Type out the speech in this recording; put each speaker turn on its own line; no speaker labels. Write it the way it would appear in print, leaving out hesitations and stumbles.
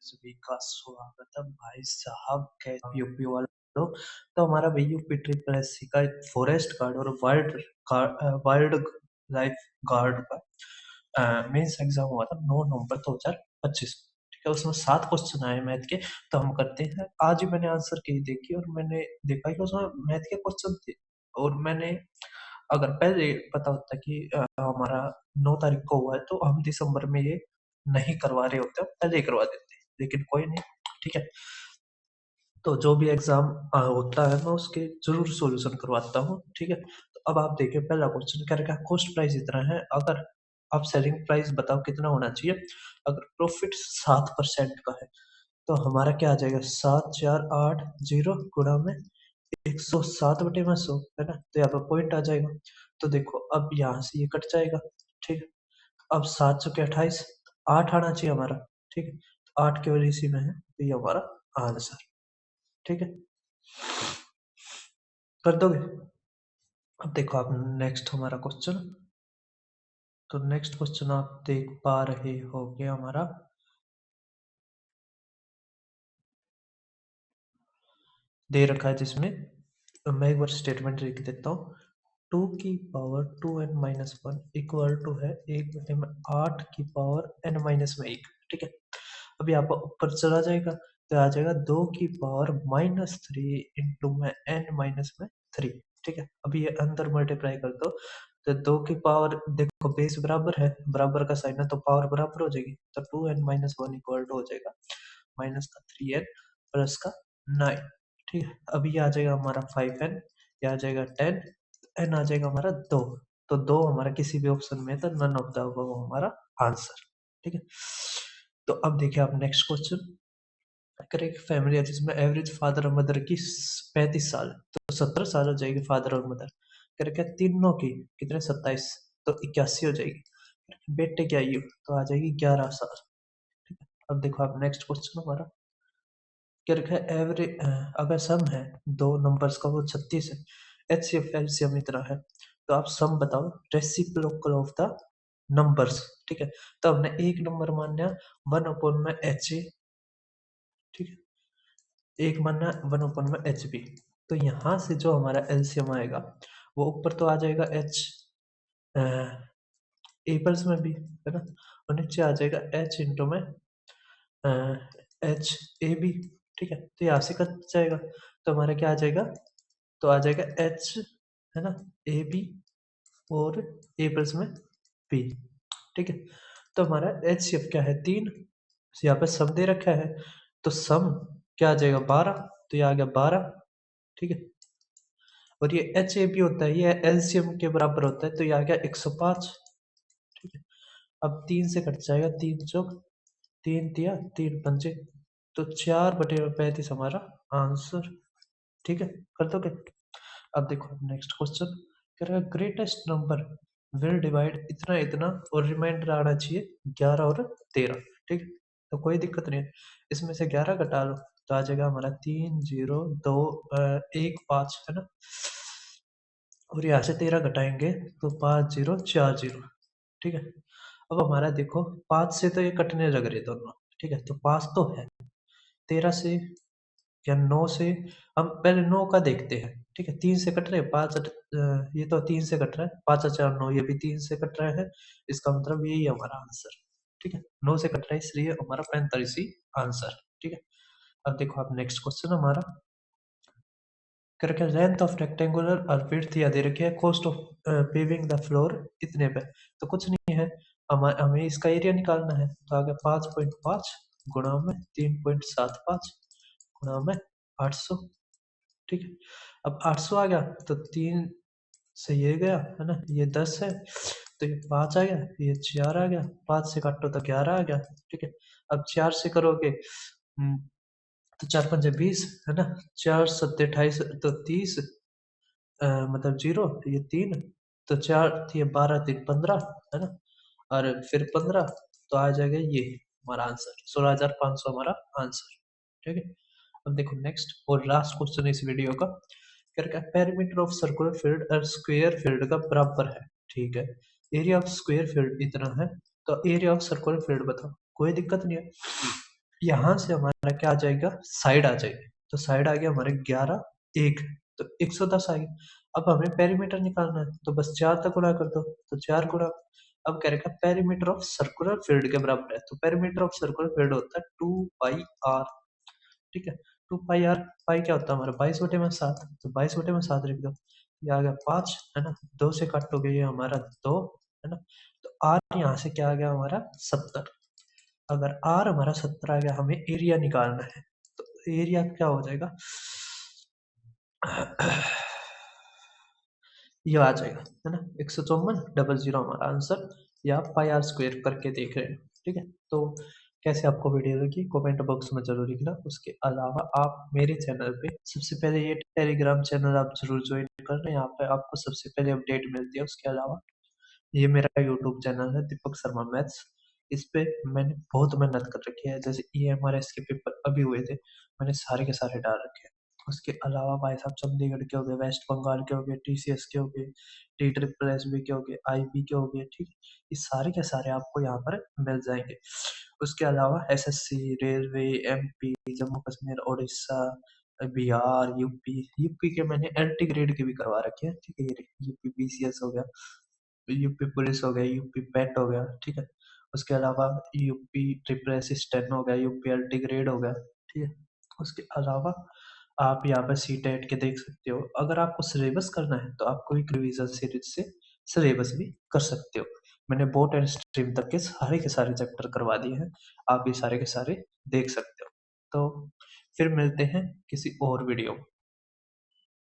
सभी का स्वागत है भाई साहब। कैसे यूपी वाले लोग? तो हमारा भाई यूपी ट्रिपल एस सी का एक फॉरेस्ट गार्ड और वाइल्ड लाइफ गार्ड का मेंस एग्जाम हुआ था 9 नवंबर 2025 को। ठीक है, उसमें 7 क्वेश्चन आए मैथ के। तो हम करते हैं, आज ही मैंने आंसर की देखी और मैंने देखा कि उसमें मैथ के क्वेश्चन थे। और मैंने अगर पहले पता होता कि हमारा 9 तारीख को हुआ है तो हम दिसंबर में ये नहीं करवा रहे होते, हम पहले ही करवा देते, लेकिन कोई नहीं। ठीक है, तो जो भी एग्जाम होता है मैं उसके जरूर सॉल्यूशन करवाता हूँ। ठीक है, तो अब आप देखिए, पहला क्वेश्चन क्या रखा है, कॉस्ट प्राइस इतना है, अगर आप सेलिंग प्राइस बताओ कितना होना चाहिए। अगर प्रॉफिट 7% का है तो हमारा क्या आ जाएगा, 7480 गुणा में 107/100 है ना, तो यहाँ पे पॉइंट आ जाएगा। तो देखो अब यहाँ से ये कट जाएगा। ठीक है, अब 7 चौके 28, 8 आना चाहिए हमारा। ठीक है, तो 8 केवल इसी में है, तो ये हमारा आंसर। ठीक है, कर दोगे? अब देखो आप नेक्स्ट हमारा क्वेश्चन, तो नेक्स्ट क्वेश्चन आप देख पा रहे होगे हमारा दे रखा है, जिसमें मैं एक बार स्टेटमेंट लिख देता हूँ। 2 की पावर 2n-1 इक्वल टू है 1/8 की पावर n-1। ठीक है, अब यहाँ पर ऊपर चला जाएगा तो आ जाएगा 2 की पावर-3 इंटू में n-3। ठीक है, अभी ये अंदर मल्टीप्लाई कर दो तो 2 की पावर, देखो बेस बराबर है, बराबर का साइन है तो पावर बराबर हो जाएगी, तो 2n-1 इक्वल टू हो जाएगा माइनस का 3n प्लस का 9। ठीक है, अभी ये आ जाएगा हमारा 5n, ये आ जाएगा 10, एन आ जाएगा हमारा 2। तो 2 हमारा किसी भी ऑप्शन में है तो नन ऑफ द अबव हमारा आंसर। ठीक है, तो अब देखिए आप नेक्स्ट क्वेश्चन। अगर एक फैमिली है जिसमें एवरेज फादर और मदर की 35 साल, तो 17 साल हो जाएगी फादर और मदर। करके तीनों की कितने, 27, तो 81 हो जाएगी। बेटे की आयु तो आ जाएगी 11 साल। ठीक है, अब देखो आप नेक्स्ट क्वेश्चन हमारा क्या रखा है, एवरेज अगर सम है दो नंबर्स का वो 36 है, एचसीएफ एलसीएम इतना है, तो आप सम बताओ रेसिप्रोकल ऑफ द नंबर्स। ठीक है, तो हमने एक नंबर मानना 1/में ठीक है, एक मानना 1/HB। तो यहाँ से जो हमारा एलसीएम आएगा वो ऊपर तो आ जाएगा एच एपल्स में भी है ना, और नीचे आ जाएगा एच इंटू में एच ए बी। ठीक है, तो यहाँ से कट जाएगा तो हमारा क्या आ जाएगा, तो आ जाएगा एच है ना, ए बी और ए प्लस में बी। ठीक है, तो हमारा एच सी एफ क्या है, 3। यहाँ पे सम दे रखा है तो सम क्या आ जाएगा, 12, तो ये आ गया 12। ठीक है, और ये एच ए बी होता है, ये एलसीएम के बराबर होता है, तो ये आ गया 105। ठीक है, अब 3 से कट जाएगा, 3 चौक 3 तिया 3 पंजे, तो 4/35 हमारा आंसर। ठीक है, कर दोगे? अब देखो नेक्स्ट क्वेश्चन कह रहा है ग्रेटेस्ट नंबर विल डिवाइड इतना इतना और रिमाइंडर आना चाहिए 11 और 13। ठीक है, तो कोई दिक्कत नहीं है, इसमें से 11 घटा लो तो आ जाएगा हमारा 3 0 2 1 5 है ना, और यहाँ से 13 घटाएंगे तो 5 0 4 0। ठीक है, अब हमारा देखो 5 से तो ये कटने लग रहे दोनों। ठीक है, तो 5 तो है, 13 से या 9 से, हम पहले 9 का देखते हैं। ठीक है, 3 से कट रहे हैं 5, ये तो 3 से कट रहा है, 5 4 9, ये भी 3 से कट रहा है, इसका मतलब यही है हमारा आंसर। ठीक है, 9 से कट रहा है इसलिए हमारा 45 ही आंसर। ठीक है, अब देखो आप नेक्स्ट क्वेश्चन हमारा करके लेंथ ऑफ रेक्टेंगुलर और विड्थ या दे रखी है, cost of paving the floor इतने पे, तो कुछ नहीं है, हमें इसका एरिया निकालना है, तो आगे 5.5 गुणा में 3.75 गुणा में 800। ठीक है, अब 800 आ गया तो 3 से ये गया है ना, ये 10 है, तो ये 5 आ गया, ये 4 आ गया, 5 से काटो तो 11 आ गया। ठीक है, अब 4 से करोगे तो 4 पंजे 20 है ना, 4 सत्ते 28 तो 30, मतलब 0, ये 3, तो 4 ये 12 3 15 है ना, और फिर 15, तो आ जाएगा ये हमारा आंसर 16,500 हमारा आंसर। ठीक है, अब देखो नेक्स्ट और लास्ट क्वेश्चन इस वीडियो का, क्या पेरीमीटर ऑफ सर्कुलर फील्ड और स्क्वायर फील्ड का बराबर है। ठीक है, एरिया ऑफ स्क्वायर फील्ड इतना है, तो एरिया ऑफ सर्कुलर फील्ड बताओ, कोई दिक्कत नहीं है। यहाँ से हमारा क्या आ जाएगा, साइड आ जाएगी। तो साइड आ गया हमारे 11, 1, तो 110 आ गया। अब हमें पेरीमीटर निकालना है, तो बस 4 तक गुणा कर दो, तो 4 गुणा। अब कह रखा पेरीमीटर ऑफ सर्कुलर फील्ड के बराबर है, तो पेरीमीटर ऑफ सर्कुलर फील्ड होता है 2πr। ठीक है, 2πr, पाई क्या होता है हमारा 22/7, तो 22/7 लिख दो। ये आ गया 5, है ना, 2 से काटोगे ये हमारा 2, है ना, तो आर यहाँ से क्या आ गया हमारा 70। अगर आर हमारा 70 आ गया, हमें एरिया निकालना है, तो एरिया क्या हो जाएगा, ये आ जाएगा, है ना, 154,000 हमारा आंसर, या पाई आर स्क्वायर करके देख रहे हैं। ठीक है, तो कैसे आपको वीडियो लगी कमेंट बॉक्स में जरूर लिखना। उसके अलावा आप मेरे चैनल पे सबसे पहले ये टेलीग्राम चैनल आप जरूर ज्वाइन कर लें, यहाँ पे आपको सबसे पहले अपडेट मिलती है। उसके अलावा ये मेरा यूट्यूब चैनल है दीपक शर्मा मैथ्स, इस पे मैंने बहुत मेहनत कर रखी है। जैसे EMRS के पेपर अभी हुए थे, मैंने सारे के सारे डाल रखे हैं। उसके अलावा भाई साहब चंडीगढ़ के हो गए, वेस्ट बंगाल के हो गए, TCS के हो गए, TSSB के हो गए, IB के हो गए, ठीक है, ये सारे के सारे आपको यहाँ पर मिल जाएंगे। उसके अलावा SSC, railway, MP, Jammu Kashmir, Orissa, Bihar, UP के मैंने एंटी ग्रेड के भी करवा रखे हैं। ठीक है, ये यूपी BCS हो गया, यूपी पुलिस हो गया, यूपी पेट हो गया, ठीक है। उसके अलावा यूपी ट्रिपल असिस्टेंट हो गया, यूपी अल्टी ग्रेड हो गया, ठीक है। उसके अलावा आप यहाँ पे CTET के देख सकते हो। अगर आपको सिलेबस करना है तो आप कोई रिवीजन सीरीज से सिलेबस भी कर सकते हो। मैंने बोट एंड स्ट्रीम तक के सारे चैप्टर करवा दिए हैं, आप ये सारे के सारे देख सकते हो। तो फिर मिलते हैं किसी और वीडियो में।